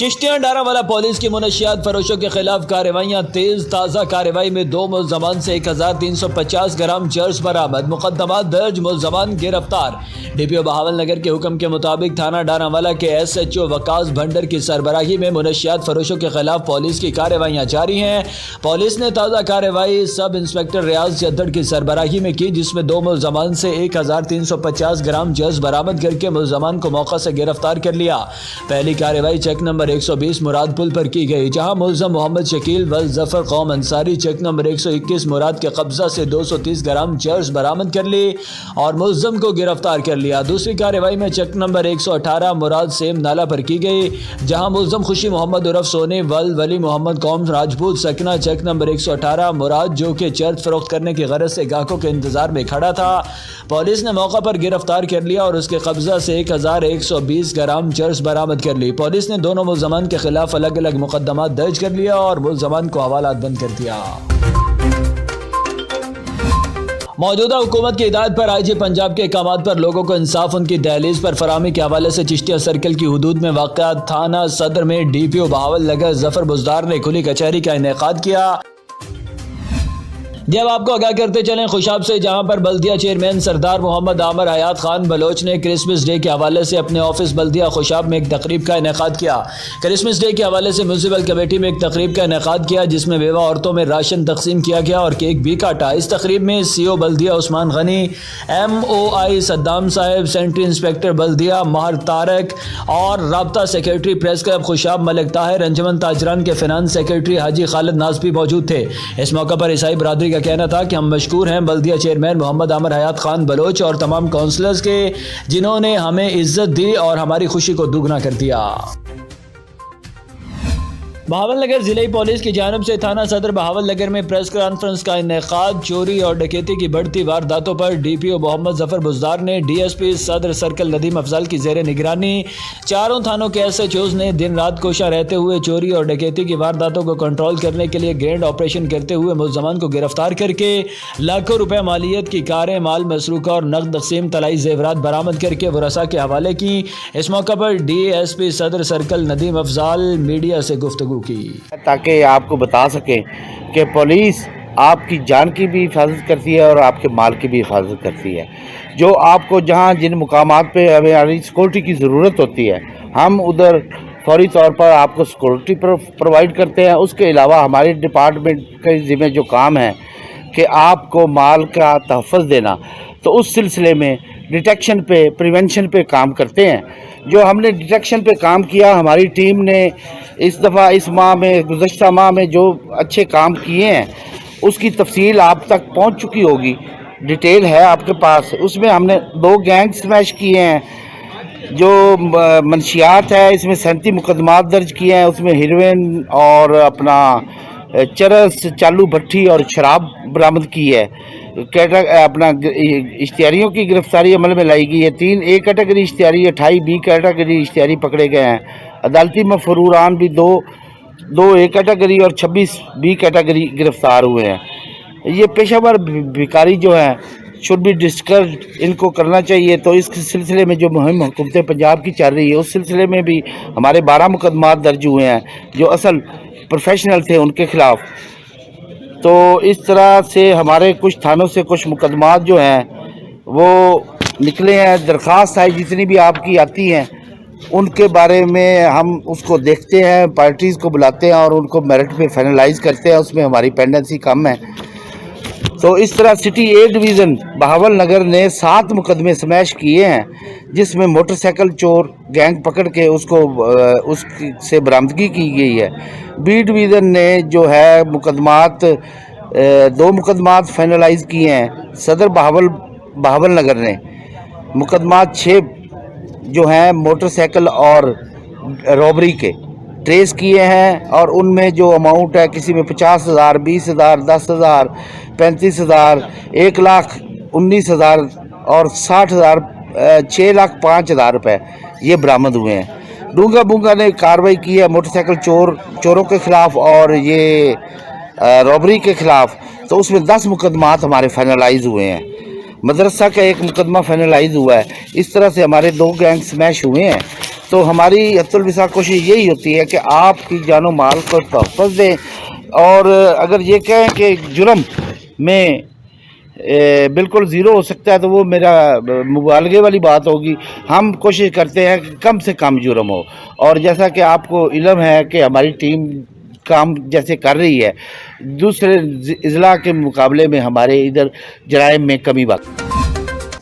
Chishtian ڈاراوالا police کی منشیات فروشوں کے خلاف کارروائیاں تیز. تازہ کارروائی میں 2 ملزمان سے 1350 گرام چرس برآمد. مقدمات درج، ملزمان گرفتار. ڈی پی او بہاول نگر کے حکم کے مطابق تھانہ ڈاراوالا کے ایس ایچ او وقاص بھنڈر کی سربراہی میں منشیات فروشوں کے خلاف پولیس کی کارروائیاں جاری ہیں. پولیس نے تازہ کارروائی سب انسپکٹر ریاض جدڑ کی سربراہی میں کی، جس میں 2 ملزمان سے 1350 گرام چرس برآمد کر کے ملزمان کو موقع سے گرفتار کر لیا. پہلی کارروائی چیک نمبر 120 مراد پل پر کی گئی، جہاں ملزم محمد شکیل ظفر قوم انصاری چیک نمبر 121 مراد کے قبضہ سے 230 گرام چرس برآمد کر لی اور ملزم کو گرفتار کر لیا. دوسری کارروائی میں چیک نمبر 118 مراد سیم نالا پر کی گئی، جہاں ملزم خوشی محمد عرف سونی ولی محمد قوم راجپوت سکنا چیک نمبر 118 مراد جو کہ چرس فروخت کرنے کی غرض سے گاہکوں کے انتظار میں کھڑا تھا، پولیس نے موقع پر گرفتار کر لیا اور اس کے قبضہ سے 1120 گرام چرس برآمد کر لی. پولیس نے دونوں ملزمان کے خلاف الگ الگ مقدمات درج کر لیا اور ملزمان کو حوالات بند کر دیا. موجودہ حکومت کی ہدایت پر آئی جی پنجاب کے احکامات پر لوگوں کو انصاف ان کی دہلیز پر فراہمی کے حوالے سے چشتیہ سرکل کی حدود میں واقع تھانہ صدر میں ڈی پی او بہاول نگر ظفر بزدار نے کھلی کچہری کا انعقاد کیا. جب آپ کو آگاہ کرتے چلیں خوشاب سے، جہاں پر بلدیہ چیئرمین سردار محمد عامر حیات خان بلوچ نے کرسمس ڈے کے حوالے سے اپنے آفس بلدیہ خوشاب میں ایک تقریب کا انعقاد کیا. کرسمس ڈے کے حوالے سے میونسپل کمیٹی میں ایک تقریب کا انعقاد کیا، جس میں بیوہ عورتوں میں راشن تقسیم کیا گیا اور کیک بھی کاٹا. اس تقریب میں سی او بلدیہ عثمان غنی، ایم او آئی صدام صاحب، سینٹری انسپکٹر بلدیہ ماہر طارق اور رابطہ سیکرٹری پریس کلب خوشاب ملک طاہر، انجمن تاجران کے فنانس سیکرٹری حاجی خالد نازبی موجود تھے. اس موقع پر عیسائی برادری کا کہنا تھا کہ ہم مشکور ہیں بلدیہ چیئرمین محمد عامر حیات خان بلوچ اور تمام کونسلرز کے، جنہوں نے ہمیں عزت دی اور ہماری خوشی کو دوگنا کر دیا. بہاول نگر ضلعی پولیس کی جانب سے تھانہ صدر بہاول نگر میں پریس کانفرنس کا انعقاد. چوری اور ڈکیتی کی بڑھتی وارداتوں پر ڈی پی او محمد ظفر بزدار نے ڈی ایس پی صدر سرکل ندیم افضل کی زیر نگرانی چاروں تھانوں کے ایس ایچ اوز نے دن رات کوشاں رہتے ہوئے چوری اور ڈکیتی کی وارداتوں کو کنٹرول کرنے کے لیے گرینڈ آپریشن کرتے ہوئے ملزمان کو گرفتار کر کے لاکھوں روپے مالیت کی کاریں، مال مسروقہ اور نقد تقسیم طلائی زیورات برآمد کر کے ورثاء کے حوالے کی. اس موقع پر ڈی ایس پی صدر سرکل ندیم افضل میڈیا سے گفتگو کی تاکہ آپ کو بتا سکیں کہ پولیس آپ کی جان کی بھی حفاظت کرتی ہے اور آپ کے مال کی بھی حفاظت کرتی ہے. جو آپ کو جہاں جن مقامات پہ ہماری سیکورٹی کی ضرورت ہوتی ہے، ہم ادھر فوری طور پر آپ کو سیکورٹی پرووائڈ کرتے ہیں. اس کے علاوہ ہمارے ڈپارٹمنٹ کے ذمہ جو کام ہے کہ آپ کو مال کا تحفظ دینا، تو اس سلسلے میں ڈیٹیکشن پہ، پریونشن پہ کام کرتے ہیں. جو ہم نے ڈیٹیکشن پہ کام کیا، ہماری ٹیم نے اس دفعہ اس ماہ میں، گزشتہ ماہ میں جو اچھے کام کیے ہیں اس کی تفصیل آپ تک پہنچ چکی ہوگی، ڈیٹیل ہے آپ کے پاس. اس میں ہم نے 2 گینگ سمیش کیے ہیں. جو منشیات ہے اس میں 37 مقدمات درج کیے ہیں. اس میں ہیروئن اور اپنا چرس، چالو بھٹی اور شراب برآمد کی ہے. اپنا اشتہاریوں کی گرفتاری عمل میں لائی گئی ہے. 3 اے کیٹیگری اشتہاری، 28 بی کیٹیگری اشتہاری پکڑے گئے ہیں. عدالتی مفروران بھی 2 اے کیٹیگری اور 26 بی کیٹیگری گرفتار ہوئے ہیں. یہ پیشہ ور بھکاری جو ہیں شوڈ بی ڈسکرڈ، ان کو کرنا چاہیے. تو اس سلسلے میں جو مہم حکومت پنجاب کی چل رہی ہے، اس سلسلے میں بھی ہمارے 12 مقدمات درج ہوئے ہیں جو اصل پروفیشنل تھے ان کے خلاف. تو اس طرح سے ہمارے کچھ تھانوں سے کچھ مقدمات جو ہیں وہ نکلے ہیں. درخواست ہے جتنی بھی آپ کی آتی ہیں ان کے بارے میں ہم اس کو دیکھتے ہیں، پارٹیز کو بلاتے ہیں اور ان کو میرٹ پہ فائنلائز کرتے ہیں. اس میں ہماری پینڈنسی کم ہے. تو اس طرح city a division Bahawal Nagar نے 7 مقدمے سمیش کیے ہیں، جس میں موٹر سائیکل چور گینگ پکڑ کے اس سے برآمدگی کی گئی ہے. بی ڈویژن نے جو ہے مقدمات 2 مقدمات فائنلائز کیے ہیں. صدر بہاول نگر نے مقدمات 6 جو ہیں موٹر سائیکل اور رابری کے ٹریس کیے ہیں، اور ان میں جو اماؤنٹ ہے کسی میں 50,000، 20,000، 10,000، 35,000، 1,19,000 اور 60,000، 6,05,000 روپے یہ برآمد ہوئے ہیں. ڈونگا بونگا نے کارروائی کی ہے موٹر سائیکل چوروں کے خلاف اور یہ رابری کے خلاف. تو اس میں 10 مقدمات ہمارے فائنلائز ہوئے ہیں. مدرسہ کا 1 مقدمہ فائنلائز ہوا ہے. اس طرح سے ہمارے 2 گینگ سمیش ہوئے ہیں. تو ہماری الوسع کوشش یہی ہوتی ہے کہ آپ کی جان و مال کو تحفظ دیں، اور اگر یہ کہیں کہ جرم میں بالکل زیرو ہو سکتا ہے تو وہ میرا مبالغے والی بات ہوگی. ہم کوشش کرتے ہیں کہ کم سے کم جرم ہو، اور جیسا کہ آپ کو علم ہے کہ ہماری ٹیم کام جیسے کر رہی ہے، دوسرے اضلاع کے مقابلے میں ہمارے ادھر جرائم میں کمی وقت.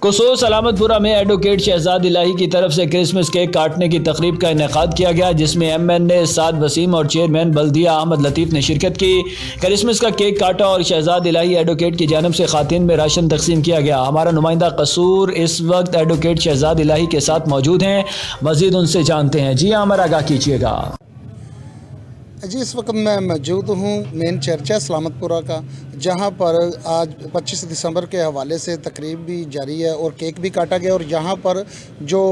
قصور سلامت پورہ میں ایڈوکیٹ شہزاد الہی کی طرف سے کرسمس کیک کاٹنے کی تقریب کا انعقاد کیا گیا، جس میں ایم این اے سعد وسیم اور چیئرمین بلدیہ احمد لطیف نے شرکت کی. کرسمس کا کیک کاٹا اور شہزاد الہی ایڈوکیٹ کی جانب سے خواتین میں راشن تقسیم کیا گیا. ہمارا نمائندہ قصور اس وقت ایڈوکیٹ شہزاد الہی کے ساتھ موجود ہیں، مزید ان سے جانتے ہیں. جی ہمارا آگاہ کیجیے گا. جی اس وقت میں موجود ہوں مین چرچ ہے سلامت پورہ کا، جہاں پر آج 25 دسمبر کے حوالے سے تقریب بھی جاری ہے اور کیک بھی کاٹا گیا، اور یہاں پر جو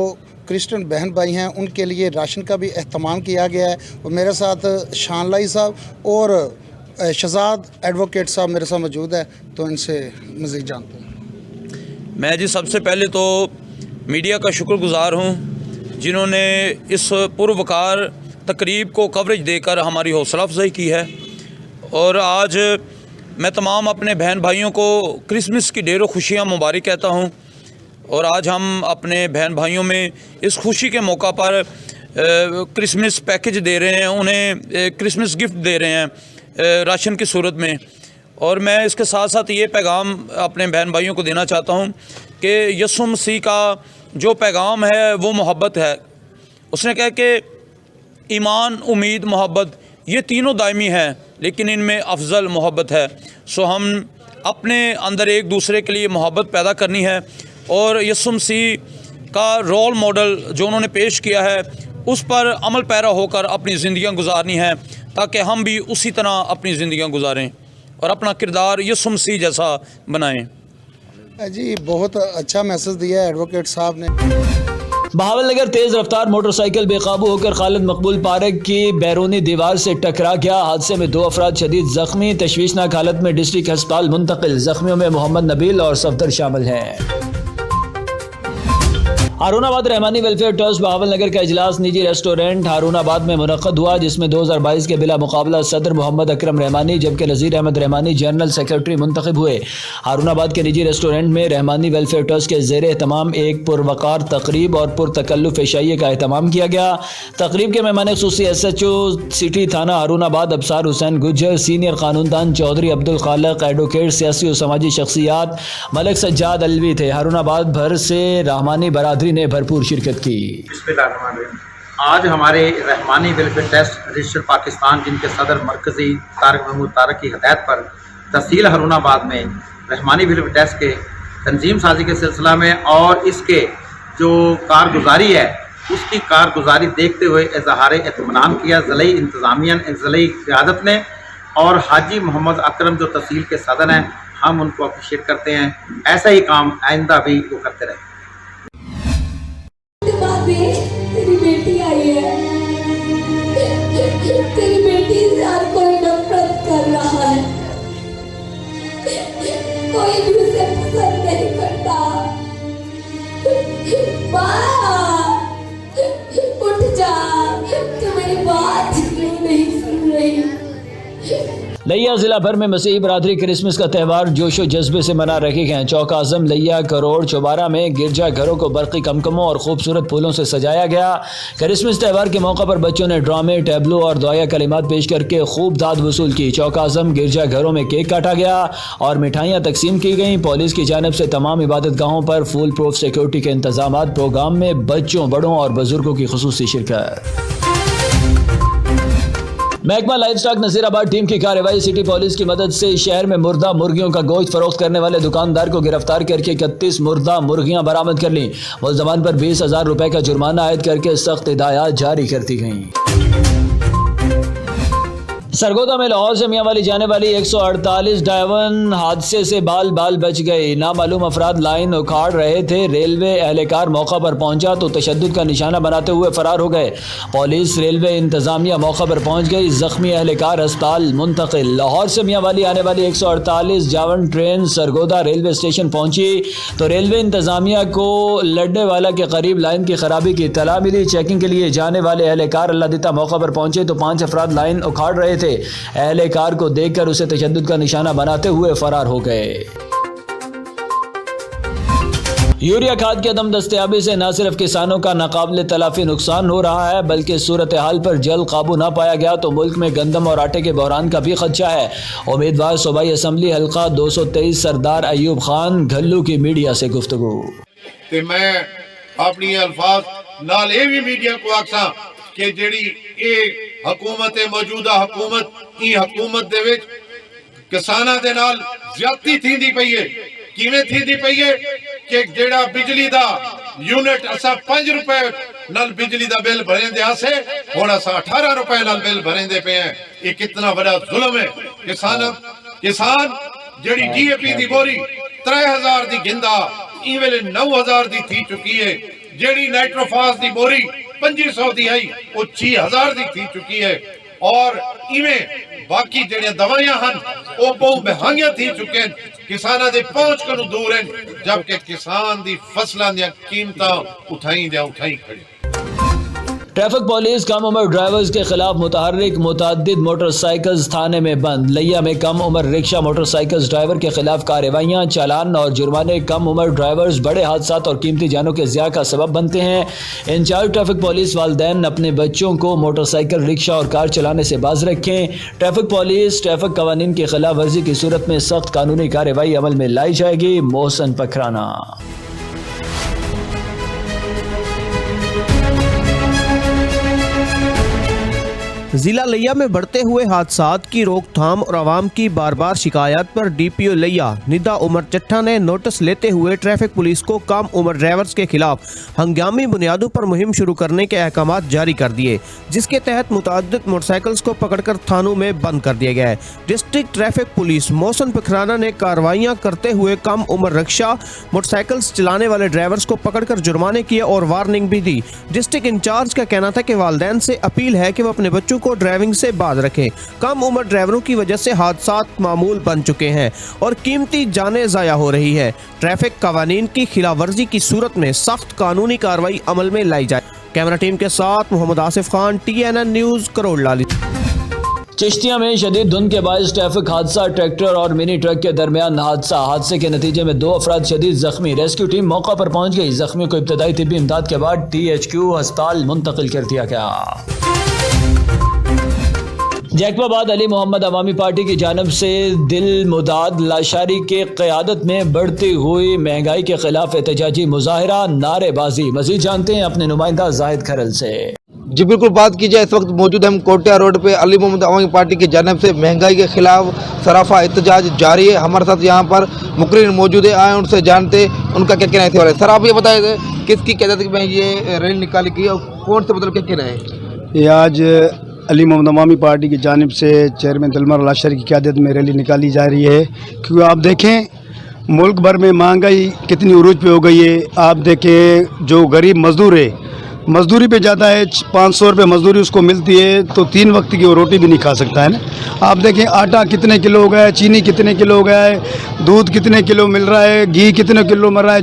کرسچن بہن بھائی ہیں ان کے لیے راشن کا بھی اہتمام کیا گیا ہے. اور میرے ساتھ شان لائی صاحب اور شہزاد ایڈوکیٹ صاحب میرے ساتھ موجود ہے، تو ان سے مزید جانتے ہیں. میں جی سب سے پہلے تو میڈیا کا شکر گزار ہوں جنہوں نے اس پروقار تقریب کو کوریج دے کر ہماری حوصلہ افزائی کی ہے. اور آج میں تمام اپنے بہن بھائیوں کو کرسمس کی ڈھیروں خوشیاں مبارک کہتا ہوں. اور آج ہم اپنے بہن بھائیوں میں اس خوشی کے موقع پر کرسمس پیکج دے رہے ہیں، انہیں کرسمس گفٹ دے رہے ہیں راشن کی صورت میں. اور میں اس کے ساتھ ساتھ یہ پیغام اپنے بہن بھائیوں کو دینا چاہتا ہوں کہ یسوع مسیح کا جو پیغام ہے وہ محبت ہے. اس نے کہا کہ ایمان، امید، محبت یہ تینوں دائمی ہیں، لیکن ان میں افضل محبت ہے. سو ہم اپنے اندر ایک دوسرے کے لیے محبت پیدا کرنی ہے، اور یسوع مسیح کا رول ماڈل جو انہوں نے پیش کیا ہے اس پر عمل پیرا ہو کر اپنی زندگیاں گزارنی ہیں، تاکہ ہم بھی اسی طرح اپنی زندگیاں گزاریں اور اپنا کردار یسوع مسیح جیسا بنائیں. جی بہت اچھا میسج دیا ہے ایڈوکیٹ صاحب نے. بہاول نگر تیز رفتار موٹر سائیکل بے قابو ہو کر خالد مقبول پارک کی بیرونی دیوار سے ٹکرا گیا. حادثے میں 2 افراد شدید زخمی، تشویشناک حالت میں ڈسٹرکٹ ہسپتال منتقل. زخمیوں میں محمد نبیل اور صفدر شامل ہیں. ہارون آباد رحمانی ویلفیئر ٹرسٹ بہاول نگر کا اجلاس نجی ریسٹورنٹ ہارون آباد میں منعقد ہوا، جس میں 2022 کے بلا مقابلہ صدر محمد اکرم رحمانی جبکہ نذیر احمد رحمانی جنرل سیکرٹری منتخب ہوئے. ہارون آباد کے نجی ریسٹورنٹ میں رحمانی ویلفیئر ٹرسٹ کے زیر اہتمام ایک پروقار تقریب اور پرتکلف عشائیے کا اہتمام کیا گیا. تقریب کے مہمان خصوصی ایس ایچ او سٹی تھانہ ہارون آباد ابصار حسین گجر، سینئر قانون دان چودھری عبدالخالق، ایڈوکیٹ، سیاسی و سماجی شخصیات ملک سجاد الوی تھے. ہارون آباد بھر سے رحمانی برادری نے بھرپور شرکت کی. بسم اللہ الرحمن الرحیم. آج ہمارے رحمانی ویلفیئر ٹرسٹ رجسٹر پاکستان جن کے صدر مرکزی طارق محمود طارق کی ہدایت پر تحصیل ہارون آباد میں رحمانی ویلفیئر ٹرسٹ کے تنظیم سازی کے سلسلہ میں اور اس کے جو کارگزاری ہے اس کی کارگزاری دیکھتے ہوئے اظہار اطمینان کیا ضلعی انتظامیہ ضلعی قیادت نے، اور حاجی محمد اکرم جو تحصیل کے صدر ہیں ہم ان کو اپریشیٹ کرتے ہیں. ایسا ہی کام آئندہ بھی وہ کرتے رہیں. تیری بیٹی آئی ہے، تیری بیٹی سے ہر کوئی نفرت کر رہا ہے، کوئی بھی اسے پسند نہیں کرتا. ماں اٹھ جا، تو میری بات کیوں نہیں سن رہی؟ لیا ضلع بھر میں مسیحی برادری کرسمس کا تہوار جوش و جذبے سے منا رہے ہیں. چوک اعظم، لیا، کروڑ، چوبارہ میں گرجا گھروں کو برقی کمکموں اور خوبصورت پھولوں سے سجایا گیا. کرسمس تہوار کے موقع پر بچوں نے ڈرامے، ٹیبلو اور دعائیہ کلمات پیش کر کے خوب داد وصول کی. چوک اعظم گرجا گھروں میں کیک کاٹا گیا اور مٹھائیاں تقسیم کی گئیں. پولیس کی جانب سے تمام عبادت گاہوں پر فول پروف سیکورٹی کے انتظامات. پروگرام میں بچوں، بڑوں اور بزرگوں کی خصوصی شرکت. محکمہ لائف سٹاک نذیر آباد ٹیم کی کارروائی سٹی پولیس کی مدد سے شہر میں مردہ مرغیوں کا گوشت فروخت کرنے والے دکاندار کو گرفتار کر کے 31 مردہ مرغیاں برآمد کر لیں. ملزمان پر 20,000 روپے کا جرمانہ عائد کر کے سخت ہدایات جاری کر دی گئیں. सरगोदा में लाहौर से मियां वाली जाने वाली 148 डायवन हादसे से बाल बाल बच गई। नामालूम अफराद लाइन उखाड़ रहे थे। रेलवे एहलकार मौका पर पहुंचा तो तशद्दुद का निशाना बनाते हुए फरार हो गए। पुलिस रेलवे इंतजामिया मौका पर पहुंच गई। जख्मी एहलकार अस्पताल मुंतकिल। लाहौर से मियां वाली आने वाली 148 डायवन ट्रेन सरगोदा रेलवे स्टेशन पहुंची तो रेलवे इंतजामिया को लड्डे वाला के करीब लाइन की खराबी की इत्तला मिली। चेकिंग के लिए जाने वाले एहलकार अल्लाह दिता मौका पर पहुंचे तो 5 अफराद लाइन उखाड़ रहे थे। एहलकार को देखकर उसे तशद्दुद का निशाना बनाते हुए फरार हो गए। यूरिया खाद की अदम दस्तयाबी से न सिर्फ किसानों का नाकाबिले तलाफी नुकसान हो रहा है बल्कि सूरत हाल पर जल्द काबू न पाया गया तो मुल्क में गंदम और आटे के बहरान का भी खदशा है। उम्मीदवार सूबाई असम्बली हल्का 223 सरदार अयूब खान घल्लू की मीडिया से गुफ्तगू। ਤੇ ਮੈਂ ਆਪਣੀ ਅਲਫਾਜ਼ ਨਾਲ ਇਹ ਵੀ ਮੀਡੀਆ ਕੋ ਆਖਾਂ ਕਿ ਜਿਹੜੀ ਇਹ ਹਕੂਮਤ ਹੈ ਮੌਜੂਦਾ ਹਕੂਮਤ ਇਹ ਹਕੂਮਤ ਦੇ ਵਿੱਚ ਕਿਸਾਨਾਂ ਦੇ ਨਾਲ ਜ਼ਿਆਦਤੀ ਥੀਂਦੀ ਪਈ ਹੈ। ਕਿਵੇਂ ਥੀਂਦੀ ਪਈ ਹੈ ਕਿ ਜਿਹੜਾ ਬਿਜਲੀ ਦਾ ਯੂਨਿਟ ਅਸਾਂ 5 ਰੁਪਏ ਨਾਲ ਬਿਜਲੀ ਦਾ ਬਿੱਲ ਭਰਦੇ ਆਸੇ ਹੁਣ ਅਸਾਂ 18 ਰੁਪਏ ਨਾਲ ਬਿੱਲ ਭਰਦੇ ਪਏ ਹਾਂ। ਇਹ ਕਿੰਨਾ ਵੱਡਾ ਜ਼ੁਲਮ ਹੈ। ਕਿਸਾਨ ਜਿਹੜੀ ਡੀਏਪੀ ਦੀ ਬੋਰੀ 3000 ਦੀ ਗਿੰਦਾ ਇਹ ਵੇਲੇ 9000 ਦੀ ਥੀ ਚੁੱਕੀ ਹੈ। ਜਿਹੜੀ ਨਾਈਟ੍ਰੋਫਾਸ ਦੀ ਬੋਰੀ 2500 ਦੀ ਆਈ ਉਹ 6000 ਦੀ ਥੀ ਚੁੱਕੀ ਹੈ। ਔਰ ਇਵੇਂ ਬਾਕੀ ਜਿਹੜੀਆਂ ਦਵਾਈਆਂ ਹਨ ਉਹ ਬਹੁਤ ਮਹਿੰਗੀਆਂ ਥੀ ਚੁੱਕੇ ਹਨ। ਕਿਸਾਨਾਂ ਦੇ ਪਹੁੰਚ ਕੋਲੋਂ ਦੂਰ ਹਨ ਜਦਕਿ ਕਿਸਾਨ ਦੀ ਫਸਲਾਂ ਦੀਆਂ ਕੀਮਤਾਂ ਉਠਾਈ ਖੜੀ। ट्रैफिक पुलिस कम उम्र ड्राइवर्स के खिलाफ मुतहर्रिक मुतअद्दिद मोटरसाइकिल्स थाने में बंद। लिया में कम उम्र रिक्शा मोटरसाइकिल्स ड्राइवर के खिलाफ कार्रवाइयाँ, चालान और जुर्माने। कम उम्र ड्राइवर्स बड़े हादसा और कीमती जानों के ज़िया का सबब बनते हैं। इंचार्ज ट्रैफिक पुलिस वालिदैन अपने बच्चों को मोटरसाइकिल, रिक्शा और कार चलाने से बाज रखें। ट्रैफिक पुलिस ट्रैफिक कवानीन की खिलाफ वर्जी की सूरत में सख्त कानूनी कार्रवाई अमल में लाई जाएगी। मोहसन पखराना। जिला लिया में बढ़ते हुए हादसात की रोकथाम और आवाम की बार बार शिकायत पर डीपीओ लिया निदा उमर चट्टा ने नोटिस लेते हुए ट्रैफिक पुलिस को कम उम्र ड्राइवर्स के खिलाफ हंगामी बुनियादों पर मुहिम शुरू करने के अहकाम जारी कर दिए, जिसके तहत मुतअद्दिद मोटरसाइकिल्स को पकड़कर थानों में बंद कर दिया गया है। डिस्ट्रिक्ट ट्रैफिक पुलिस मोहसन पखराना ने कार्रवाइयाँ करते हुए कम उम्र रिक्शा मोटरसाइकिल्स चलाने वाले ड्राइवर्स को पकड़कर जुर्माने किए और वार्निंग भी दी। डिस्ट्रिक्ट इंचार्ज का कहना था कि वालिदैन से अपील है कि वो अपने बच्चों को ड्राइविंग से बाज रखें। कम उम्र ड्राइवरों की वजह से हादसात मामूल बन चुके हैं और कीमती जानें ज़ाया हो रही है। ट्रैफिक कवानीन की खिलाफ वर्जी की सूरत में सख्त कानूनी कार्रवाई अमल में लाई जाए। कैमरा टीम के साथ मोहम्मद आसिफ खान, TNN न्यूज़, करोड़ लाली। चिश्तिया में शदीद धुंध के बायस ट्रैफिक हादसा, ट्रैक्टर और मिनी ट्रक के दरमियान हादसे के नतीजे में 2 अफराद शदीद जख्मी। रेस्क्यू टीम मौका पर पहुंच गई। जख्मियों को इब्तदाई तिब्बी इमदाद के बाद THQ अस्पताल मुंतकिल कर दिया गया। जैकबाबाद अली मोहम्मद अवामी पार्टी की जानब से दिल मुदाद लाशारी के क़यादत में बढ़ती हुई महंगाई के खिलाफ एहतजाजी मुजाहरा, नारेबाजी। मजीद जानते हैं अपने नुमाइंदा जाहिद खरल से। जी बिल्कुल, बात की जाए इस वक्त मौजूद हम कोटिया रोड पे अली मोहम्मद अवामी पार्टी की जानब से महंगाई के खिलाफ सराफा एहतजाज जारी है। हमारे साथ यहाँ पर मुकर्रिर मौजूद है, आए उनसे जानते उनका क्या कहना है। सर आप ये बताए थे किसकी क़यादत में ये रैली निकाली गई और कौन से मतलब क्या कहना है? ये आज अली मोहम्मद अवामी पार्टी की जानिब से चेयरमैन दिलमर लाशारी की क़यादत में रैली निकाली जा रही है, क्योंकि आप देखें मुल्क भर में महंगाई कितनी उरूज पे हो गई है। आप देखें जो गरीब मज़दूर है मज़दूरी पे जाता है, 500 रुपये मज़दूरी उसको मिलती है तो 3 वक्त की वो रोटी भी नहीं खा सकता है ना। आप देखें आटा कितने किलो हो गया है, चीनी कितने किलो हो गया है, दूध कितने किलो मिल रहा है, घी कितने किलो मिल रहा है।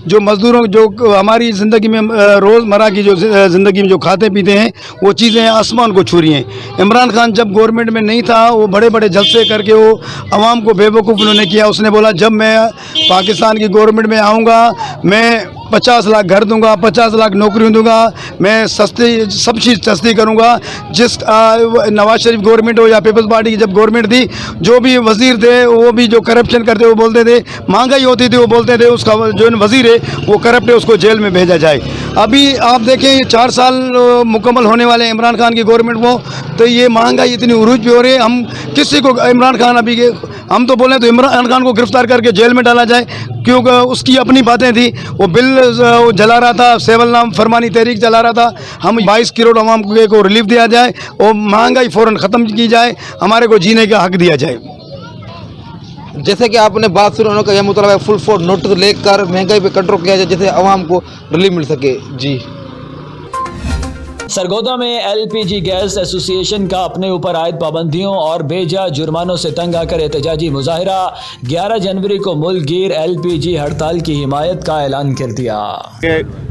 जो मज़दूरों जो हमारी ज़िंदगी में रोज़मर्रा की जो ज़िंदगी में जो खाते पीते हैं वो चीज़ें आसमान को छू रही हैं। इमरान खान जब गवर्नमेंट में नहीं था वो बड़े बड़े जलसे करके वो आवाम को बेवकूफ़ उन्होंने किया। उसने बोला जब मैं पाकिस्तान की गवर्नमेंट में आऊँगा मैं 50 लाख घर दूंगा, 50 लाख नौकरी दूंगा, मैं सब चीज़ सस्ती करूंगा। जिस नवाज शरीफ गवर्नमेंट हो या पीपल्स पार्टी की जब गवर्नमेंट थी, जो भी वजीर थे वो भी जो करप्शन करते वो बोलते थे, महंगाई होती थी वो बोलते थे उसका जो वजीर है वो करप्ट है उसको जेल में भेजा जाए। अभी आप देखें ये 4 साल मुकम्मल होने वाले इमरान खान की गवर्नमेंट को, तो ये महंगाई इतनी उरूज पे हो रही है। हम किसी को इमरान खान हम तो बोलें तो इमरान खान को गिरफ्तार करके जेल में डाला जाए। क्योंकि उसकी अपनी बातें थी। वो बिल वो जला रहा था, सेवल नाम फरमानी तहरीक चला रहा था। हम 22 करोड़ आवाम को रिलीफ दिया जाए और महंगाई फ़ौरन ख़त्म की जाए, हमारे को जीने का हक दिया जाए। जैसे कि आपने बात सुनी, उन्होंने कहा यह मुतालबा फुल फोर्स नोटिस लेकर महंगाई पे कंट्रोल किया जाए, जिससे आवाम को रिलीफ मिल सके। जी। सरगोदा में एलपीजी गैस एसोसिएशन का अपने ऊपर आयद पाबंदियों और बेजा जुर्मानों से तंग आकर एहतजाजी मुजाहिरा। 11 जनवरी को मुल्क गिर एलपीजी हड़ताल की हिमायत का ऐलान कर दिया।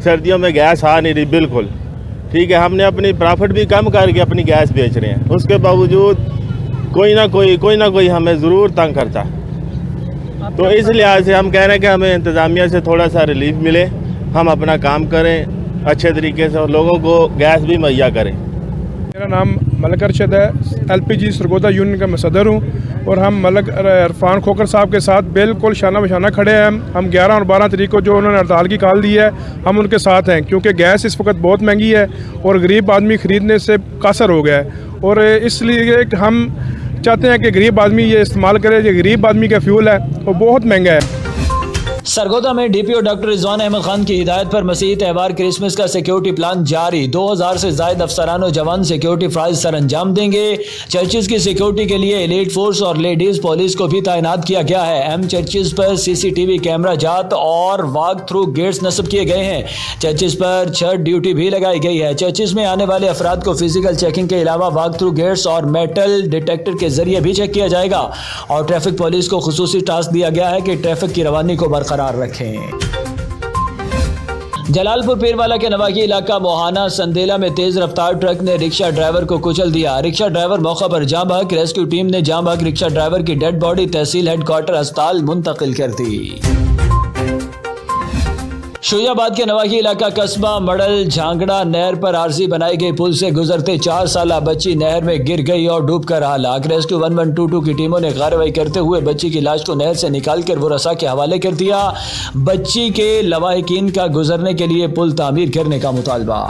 सर्दियों में गैस आ नहीं रही बिल्कुल, ठीक है। हमने अपनी प्रॉफिट भी कम करके अपनी गैस बेच रहे हैं, उसके बावजूद कोई ना कोई हमें ज़रूर तंग करता। तो इस लिहाज से हम कह रहे हैं कि हमें इंतज़ामिया से थोड़ा सा रिलीफ मिले, हम अपना काम करें अच्छे तरीके से और लोगों को गैस भी मुहैया करें। मेरा नाम मलक अरशद है, एलपीजी सरगोदा यूनियन का मैं सदर हूँ और हम मलक इरफान खोकर साहब के साथ बिल्कुल शाना बशाना खड़े हैं। हम 11 और 12 तारीख को जो उन्होंने हड़ताल की कॉल दी है, हम उनके साथ हैं, क्योंकि गैस इस वक्त बहुत महंगी है और गरीब आदमी ख़रीदने से कासर हो गया है। और इसलिए हम चाहते हैं कि गरीब आदमी ये इस्तेमाल करे, ये गरीब आदमी का फ्यूल है और बहुत महंगा है। सरगोदा में डीपीओ डॉक्टर रिजवान अहमद खान की हिदायत पर मसीह त्यौहार क्रिसमस का सिक्योरिटी प्लान जारी। 2000 से जायद अफसरान और जवान सिक्योरिटी फ्राइज सर अंजाम देंगे। चर्चिज की सिक्योरिटी के लिए एलीट फोर्स और लेडीज पुलिस को भी तैनात किया गया है। एम चर्चिज पर सीसीटीवी कैमरा जात और वॉक थ्रू गेट्स नस्ब किए गए हैं। चर्चिज पर छठ ड्यूटी भी लगाई गई है। चर्चिज में आने वाले अफराद को फिजिकल चेकिंग के अलावा वॉक थ्रू गेट्स और मेटल डिटेक्टर के जरिए भी चेक किया जाएगा। और ट्रैफिक पुलिस को खुसूसी टास्क दिया गया है कि ट्रैफिक की रवानी को बरकरार रखें। जलालपुर पीरवाला के नवाकी इलाका मोहाना संदेला में तेज रफ्तार ट्रक ने रिक्शा ड्राइवर को कुचल दिया। रिक्शा ड्राइवर मौका पर जाँ बहक। रेस्क्यू टीम ने जाँ बहक रिक्शा ड्राइवर की डेड बॉडी तहसील हेडक्वार्टर अस्पताल मुंतकिल कर दी। शुजाबाद के नवाही इलाका कस्बा मडल झांगड़ा नहर पर आरजी बनाई गई पुल से गुजरते 4 साला बच्ची नहर में गिर गई और डूबकर हलाक। रेस्क्यू 1122 की टीमों ने कार्रवाई करते हुए बच्ची की लाश को नहर से निकालकर वुरसा के हवाले कर दिया। बच्ची के लवाहिकीन का गुजरने के लिए पुल तामीर करने का मुतालबा।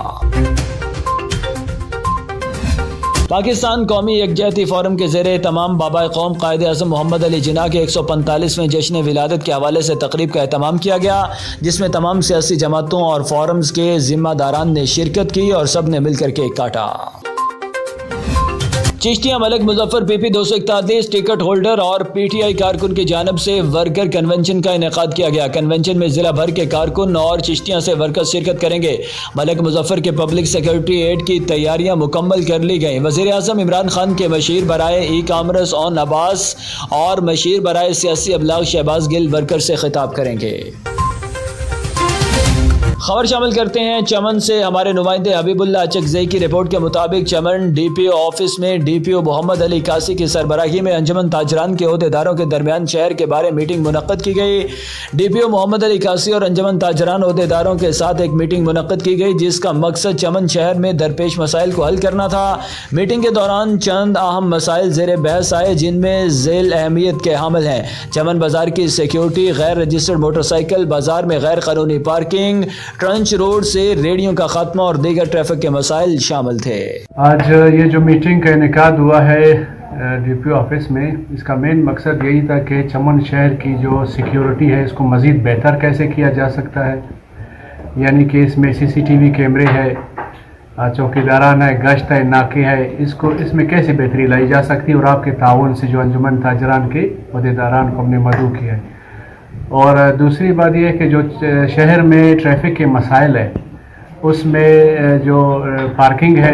पाकिस्तान कौमी यकजहती फोरम के ज़रिए तमाम बाबा कौम कायद आज़म मोहम्मद अली जिन्ना के 145वें जश्न विलादत के हवाले से तकरीब का एहतमाम किया गया, जिसमें तमाम सियासी जमातों और फोरम्स के जिम्मेदारान ने शिरकत की और सब ने मिलकर केक काटा। Chishtiya Malik Muzaffar PP 241 ticket holder और पीटीआई कारकुन की जानिब से वर्कर कन्वेंशन का इनेकाद किया गया। कन्वेंशन में जिला भर के कारकुन और चिश्तिया से वर्कर शिरकत करेंगे। मलिक मुजफ्फर के पब्लिक सिक्योरिटी एड की तैयारियां मुकम्मल कर ली गई। वज़ीर आज़म इमरान खान के मशीर बराए ई कामर्स ओन अब्बास और मशीर बराए सियासी अबलाग शहबाज गिल वर्कर से खिताब करेंगे। खबर शामिल करते हैं चमन से। हमारे नुमाइंदे हबीबुल्ला अचकज़ई की रिपोर्ट के मुताबिक चमन डीपीओ ऑफिस में डीपीओ मोहम्मद अली कासी की सरबराही में अंजुमन ताजरान के ओहदेदारों के दरमियान शहर के बारे मीटिंग मुनक्कद की गई। डीपीओ मोहम्मद अली कासी और अंजुमन ताजरान ओहदेदारों के साथ एक मीटिंग मुनक्कद की गई, जिसका मकसद चमन शहर में दरपेश मसाइल को हल करना था। मीटिंग के दौरान चंद अहम मसाइल ज़ेर बहस आए, जिनमें ज़ेल अहमियत के हामिल हैं चमन बाजार की सिक्योरिटी, गैर रजिस्टर्ड मोटरसाइकिल, बाजार में गैर कानूनी पार्किंग, ट्रंच रोड से रेडियो का खात्मा और दीगर ट्रैफिक के मसाइल शामिल थे। आज ये जो मीटिंग का इनेकाद हुआ है डीपीओ ऑफिस में, इसका मेन मकसद यही था कि चमन शहर की जो सिक्योरिटी है इसको मज़ीद बेहतर कैसे किया जा सकता है, यानी कि इसमें सीसीटीवी कैमरे है, चौकीदारान है, गश्त है, नाके है, इसमें कैसे बेहतरी लाई जा सकती है। और आपके ताउन से जो अंजुमन ताजरान के ओहदेदारान को हमने मदऊ किया है। और दूसरी बात यह है कि जो शहर में ट्रैफिक के मसाइल है उसमें जो पार्किंग है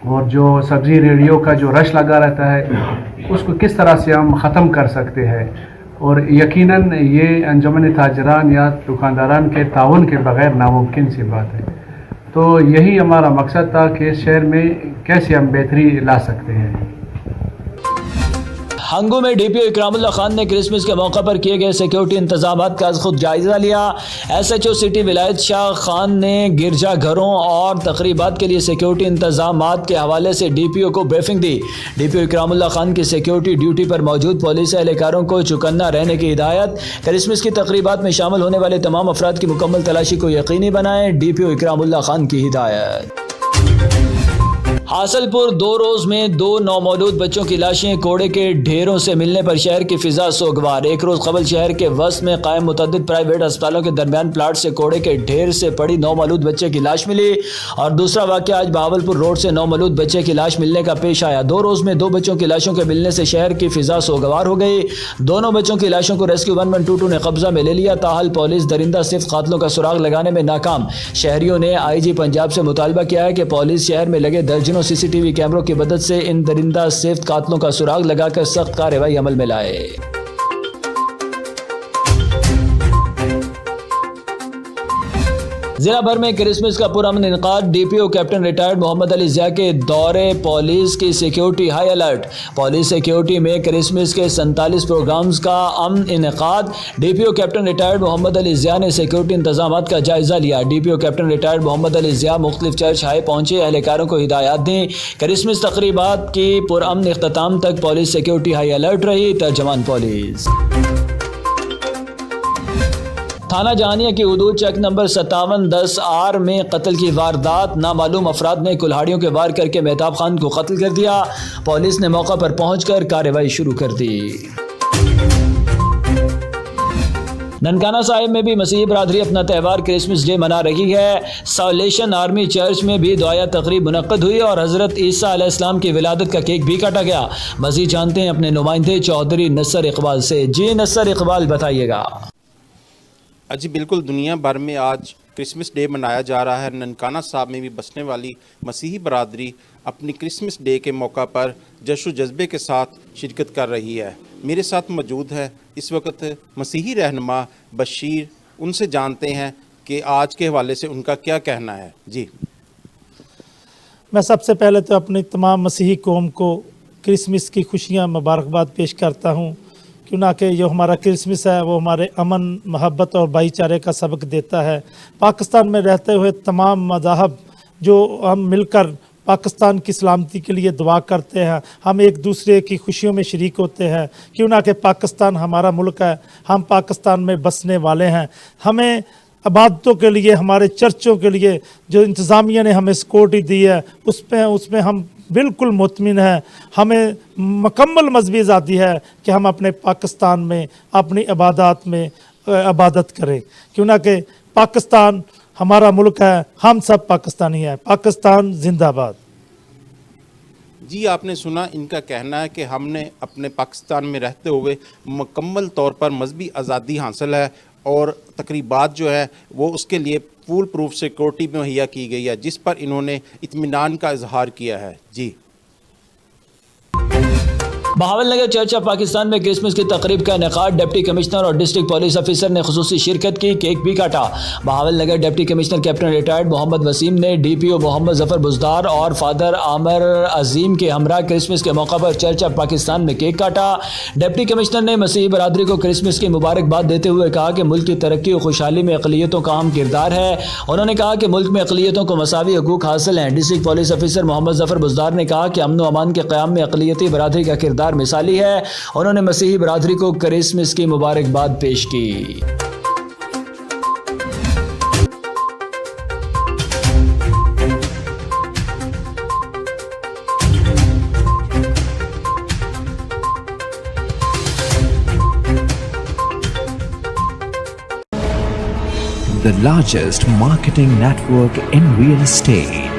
और जो सब्ज़ी रेडियो का जो रश लगा रहता है उसको किस तरह से हम ख़त्म कर सकते हैं। और यकीनन ये अंजुमन ताजरान या दुकानदारान के ताउन के बग़ैर नामुमकिन सी बात है। तो यही हमारा मकसद था कि इस शहर में कैसे हम बेहतरी ला सकते हैं। हंगू में डीपीओ इकरामुल्लाह खान ने क्रिसमस के मौका पर किए गए सिक्योरिटी इंतजामात का खुद जायजा लिया। एसएचओ सिटी विलायत शाह खान ने गिरजा घरों और तकरीबात के लिए सिक्योरिटी इंतजामात के हवाले से डीपीओ को ब्रीफिंग दी। डीपीओ इकरामुल्लाह खान की सिक्योरिटी ड्यूटी पर मौजूद पुलिस एहलकारों को चौकन्ना रहने की हिदायत। क्रिसमस की तकरीबात में शामिल होने वाले तमाम अफराद की मुकम्मल तलाशी को यकीनी बनाएं, डीपीओ इकरामुल्लाह खान की हिदायत। हासिलपुर 2 रोज में 2 नौमौलूद बच्चों की लाशें कोड़े के ढेरों से मिलने पर शहर की फिजा सोगवार। एक रोज कबल शहर के वस्त में कायम मुतअद्दिद प्राइवेट अस्पतालों के दरमियान प्लाट से कोड़े के ढेर से पड़ी नौमौलूद बच्चे की लाश मिली और दूसरा वाकया आज बहावलपुर रोड से नौमौलूद बच्चे की लाश मिलने का पेश आया। 2 रोज में 2 बच्चों की लाशों के मिलने से शहर की फिजा सोगवार हो गई। दोनों बच्चों की लाशों को रेस्क्यू 1122 ने कब्जा में ले लिया। ताहल पुलिस दरिंदा सिफ्त कातलों का सुराग लगाने में नाकाम। शहरियों ने आईजी पंजाब से मुतालबा किया है कि पुलिस शहर में लगे दर्जनों सीसीटीवी कैमरों की मदद से इन दरिंदा सिफ्त कातलों का सुराग लगाकर सख्त कार्रवाई अमल में लाए। जिला भर में क्रिसमस का पुरअमन इनकाद। DPO captain retired Mohammad Ali Zia के दौरे। पुलिस की security high alert. Police security में क्रिसमस के 47 प्रोग्राम्स का अमन इनकाद। DPO captain retired Mohammad Ali Zia ने सिक्योरिटी इंतजामात का जायजा लिया। DPO captain retired Mohammad Ali Zia मुख्तलिफ चर्च हाई पहुंचे, अहलकारों को हिदायत दी। क्रिसमस तकरीबात की पुरअमन इख्तिताम तक पुलिस सिक्योरिटी हाई अलर्ट रही। तर्जमान पुलिस थाना जहानिया की हदूद चेक नंबर 5710R में कत्ल की वारदात। नामालूम अफराद ने कुल्हाड़ियों के वार करके मेहताब खान को कत्ल कर दिया। पुलिस ने मौका पर पहुंचकर कार्रवाई शुरू कर दी। ननकाना साहिब में भी मसीही बरादरी अपना त्यौहार क्रिसमस डे मना रही है। सालेशन आर्मी चर्च में भी दुआया तकरीब मुनक्कद हुई और हज़रत ईसा अलैहिस्सलाम की विलादत का केक भी काटा गया। मज़ीद जानते हैं अपने नुमाइंदे चौधरी नस्सर इकबाल से। जी नस्सर इकबाल, बताइएगा। जी बिल्कुल, दुनिया भर में आज क्रिसमस डे मनाया जा रहा है। ननकाना साहब में भी बसने वाली मसीही बरादरी अपनी क्रिसमस डे के मौका पर जश्न जज्बे के साथ शिरकत कर रही है। मेरे साथ मौजूद है इस वक्त मसीही रहनुमा बशीर। उनसे जानते हैं कि आज के हवाले से उनका क्या कहना है। जी, मैं सबसे पहले तो अपनी तमाम मसीही कौम को क्रिसमस की खुशियाँ मुबारकबाद पेश करता हूँ, क्यों ना कि जो हमारा क्रिसमस है वो हमारे अमन, मोहब्बत और भाईचारे का सबक देता है। पाकिस्तान में रहते हुए तमाम मज़ाहब जो हम मिलकर पाकिस्तान की सलामती के लिए दुआ करते हैं, हम एक दूसरे की खुशियों में शरीक होते हैं, क्यों ना कि पाकिस्तान हमारा मुल्क है, हम पाकिस्तान में बसने वाले हैं। हमें इबादतों के लिए, हमारे चर्चों के लिए जो इंतज़ामिया ने हमें सिक्योरिटी दी है उसमें हम बिल्कुल मुतमिन है। हमें मुकम्मल मज़हबी आज़ादी है कि हम अपने पाकिस्तान में अपनी इबादत में इबादत करें, क्यों ना कि पाकिस्तान हमारा मुल्क है, हम सब पाकिस्तानी हैं। पाकिस्तान जिंदाबाद। जी, आपने सुना, इनका कहना है कि हमने अपने पाकिस्तान में रहते हुए मुकम्मल तौर पर मज़हबी आज़ादी हासिल है और तकरीबात जो है वो उसके लिए फुल प्रूफ सिक्योरिटी मुहैया की गई है, जिस पर इन्होंने इत्मीनान का इजहार किया है। जी, बहावलनगर चर्च ऑफ पाकिस्तान में क्रिसमस की तकरीब का इनेकाद। डिप्टी कमिश्नर और डिस्ट्रिक्ट पुलिस ऑफिसर ने खुसूसी शिरकत की, केक भी काटा। Bahawalnagar deputy commissioner captain retired Mohammad Waseem ने डीपीओ मोहम्मद जफर बुजदार और फादर आमर अजीम के हमरा क्रिसमस के मौका पर चर्च ऑफ पाकिस्तान में केक काटा। डिप्टी कमिश्नर ने मसीही बरादरी को क्रिसमस की मुबारकबाद देते हुए कहा कि मुल्क की तरक्की और खुशहाली में अक़लियतों का अहम किरदार है। उन्होंने कहा कि मुल्क में अक़लियतों को मसावी हकूक़ हासिल हैं। District police officer Mohammad Zafar Buzdar ने कहा कि अमन व अमान के क़याम में अक़लियती बरादरी का किरदार मिसाली है। उन्होंने मसीही बरादरी को क्रिसमस की मुबारकबाद पेश की। The largest marketing network in real estate.